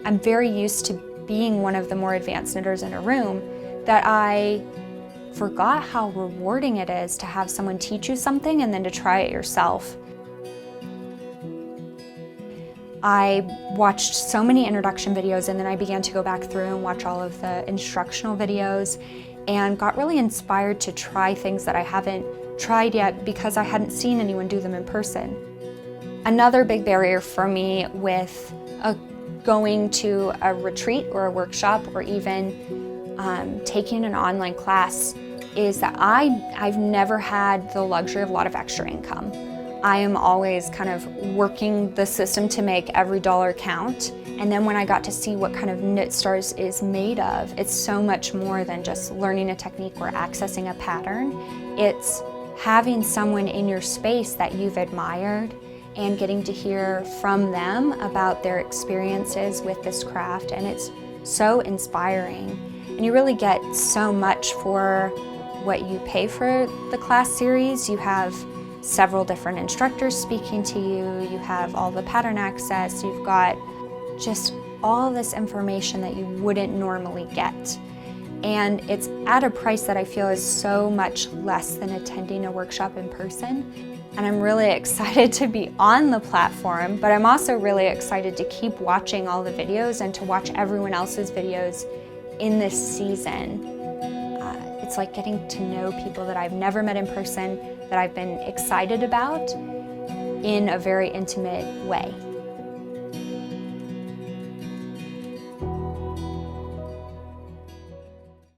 I'm very used to being one of the more advanced knitters in a room that I forgot how rewarding it is to have someone teach you something and then to try it yourself. I watched so many introduction videos, and then I began to go back through and watch all of the instructional videos and got really inspired to try things that I haven't tried yet because I hadn't seen anyone do them in person. Another big barrier for me with going to a retreat or a workshop or even taking an online class is that I've never had the luxury of a lot of extra income. I am always kind of working the system to make every dollar count. And then when I got to see what kind of Knit Stars is made of, it's so much more than just learning a technique or accessing a pattern. It's having someone in your space that you've admired and getting to hear from them about their experiences with this craft, and it's so inspiring. And you really get so much for what you pay for the class series. You have several different instructors speaking to you, you have all the pattern access, you've got just all this information that you wouldn't normally get. And it's at a price that I feel is so much less than attending a workshop in person. And I'm really excited to be on the platform, but I'm also really excited to keep watching all the videos and to watch everyone else's videos in this season. It's like getting to know people that I've never met in person, that I've been excited about in a very intimate way.